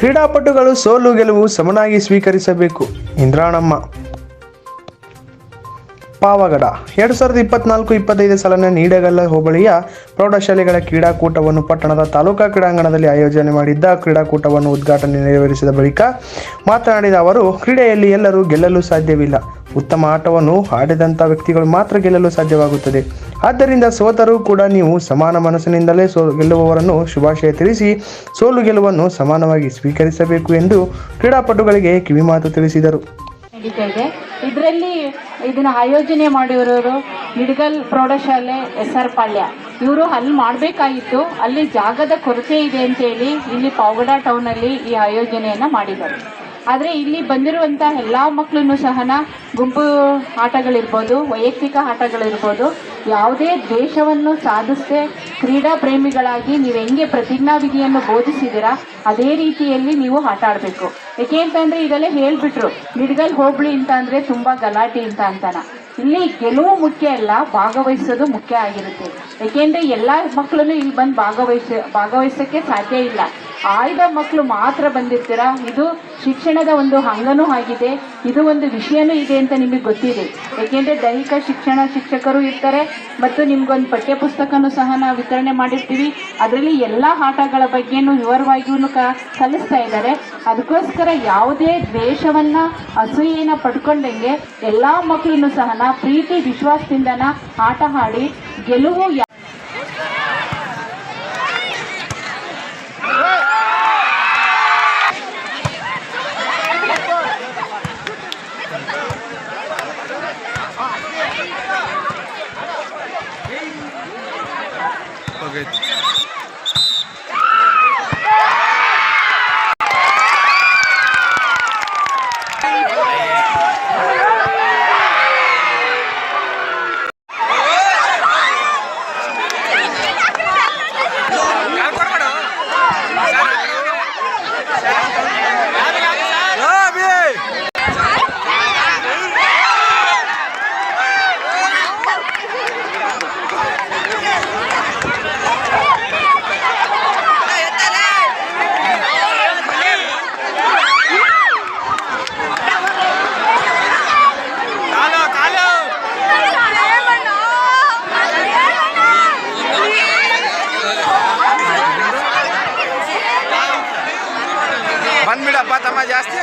ಕ್ರೀಡಾಪಟುಗಳು ಸೋಲು ಗೆಲುವು ಸಮನಾಗಿ ಸ್ವೀಕರಿಸಬೇಕು. ಇಂದ್ರಾಣಮ್ಮ. ಪಾವಗಡ 2024-25 ಸಾಲಿನ ನೀಡಗಲ್ಲ ಹೋಬಳಿಯ ಪ್ರೌಢಶಾಲೆಗಳ ಕ್ರೀಡಾಕೂಟವನ್ನು ಪಟ್ಟಣದ ತಾಲೂಕಾ ಕ್ರೀಡಾಂಗಣದಲ್ಲಿ ಆಯೋಜನೆ ಮಾಡಿದ್ದ ಕ್ರೀಡಾಕೂಟವನ್ನು ಉದ್ಘಾಟನೆ ನೆರವೇರಿಸಿದ ಬಳಿಕ ಮಾತನಾಡಿದ ಅವರು, ಕ್ರೀಡೆಯಲ್ಲಿ ಎಲ್ಲರೂ ಗೆಲ್ಲಲು ಸಾಧ್ಯವಿಲ್ಲ. ಉತ್ತಮ ಆಟವನ್ನು ಆಡಿದಂಥ ವ್ಯಕ್ತಿಗಳು ಮಾತ್ರ ಗೆಲ್ಲಲು ಸಾಧ್ಯವಾಗುತ್ತದೆ. ಆದ್ದರಿಂದ ಸೋತರೂ ಕೂಡ ನೀವು ಸಮಾನ ಮನಸ್ಸಿನಿಂದಲೇ ಗೆಲ್ಲುವವರನ್ನು ಶುಭಾಶಯ ತಿಳಿಸಿ ಸೋಲು ಗೆಲುವನ್ನು ಸಮಾನವಾಗಿ ಸ್ವೀಕರಿಸಬೇಕು ಎಂದು ಕ್ರೀಡಾಪಟುಗಳಿಗೆ ಕಿವಿಮಾತು ತಿಳಿಸಿದರು. ಇದರಲ್ಲಿ ಇದನ್ನ ಆಯೋಜನೆ ಮಾಡಿರೋರು ನಿಡಗಲ್ ಪ್ರೌಢಶಾಲೆ SR ಪಾಳ್ಯ. ಇವರು ಅಲ್ಲಿ ಮಾಡಬೇಕಾಗಿತ್ತು, ಅಲ್ಲಿ ಜಾಗದ ಕೊರತೆ ಇದೆ ಅಂತೇಳಿ ಇಲ್ಲಿ ಪಾವಗಡ ಟೌನಲ್ಲಿ ಈ ಆಯೋಜನೆಯನ್ನು ಮಾಡಿದ್ದಾರೆ. ಆದರೆ ಇಲ್ಲಿ ಬಂದಿರುವಂಥ ಎಲ್ಲ ಮಕ್ಕಳನ್ನು ಸಹ ಗುಂಪು ಆಟಗಳಿರ್ಬೋದು, ವೈಯಕ್ತಿಕ ಆಟಗಳಿರ್ಬೋದು, ಯಾವುದೇ ದ್ವೇಷವನ್ನು ಸಾಧಿಸದೆ ಕ್ರೀಡಾ ಪ್ರೇಮಿಗಳಾಗಿ ನೀವು ಹೆಂಗೆ ಪ್ರತಿಜ್ಞಾವಿಧಿಯನ್ನು ಬೋಧಿಸಿದ್ದೀರಾ ಅದೇ ರೀತಿಯಲ್ಲಿ ನೀವು ಆಟ ಆಡಬೇಕು. ಏಕೆ ಅಂತಂದರೆ ಈಗಲೇ ಹೇಳಿಬಿಟ್ರು, ನಿಡಗಲ್ ಹೋಬಳಿ ಅಂತ ಅಂದರೆ ತುಂಬ ಗಲಾಟೆ ಅಂತಾನ. ಇಲ್ಲಿ ಗೆಲುವು ಮುಖ್ಯ ಅಲ್ಲ, ಭಾಗವಹಿಸೋದು ಮುಖ್ಯ ಆಗಿರುತ್ತೆ. ಏಕೆಂದರೆ ಎಲ್ಲ ಮಕ್ಕಳನ್ನು ಇಲ್ಲಿ ಬಂದು ಭಾಗವಹಿಸೋಕ್ಕೆ ಸಾಧ್ಯ ಇಲ್ಲ. ಆಯ್ದ ಮಕ್ಕಳು ಮಾತ್ರ ಬಂದಿರ್ತೀರಾ. ಇದು ಶಿಕ್ಷಣದ ಒಂದು ಅಂಗನೂ ಆಗಿದೆ, ಇದು ಒಂದು ವಿಷಯನೂ ಇದೆ ಅಂತ ನಿಮಗೆ ಗೊತ್ತಿದೆ. ಏಕೆಂದರೆ ದೈಹಿಕ ಶಿಕ್ಷಣ ಶಿಕ್ಷಕರು ಇರ್ತಾರೆ ಮತ್ತು ನಿಮ್ಗೊಂದು ಪಠ್ಯಪುಸ್ತಕನೂ ಸಹ ನಾವು ವಿತರಣೆ ಮಾಡಿರ್ತೀವಿ. ಅದರಲ್ಲಿ ಎಲ್ಲ ಆಟಗಳ ಬಗ್ಗೆನೂ ವಿವರವಾಗಿಯೂ ಕಲಿಸ್ತಾ ಇದ್ದಾರೆ. ಅದಕ್ಕೋಸ್ಕರ ಯಾವುದೇ ದ್ವೇಷವನ್ನು ಅಸೂಯೆಯನ್ನು ಪಡ್ಕೊಂಡಂಗೆ ಎಲ್ಲ ಮಕ್ಕಳನ್ನು ಸಹ ಪ್ರೀತಿ ವಿಶ್ವಾಸದಿಂದನ ಆಟ ಆಡಿ ಗೆಲುವು ಬಂದ್ಬಿಡಪ್ಪ ತಮ್ಮ ಜಾಸ್ತಿ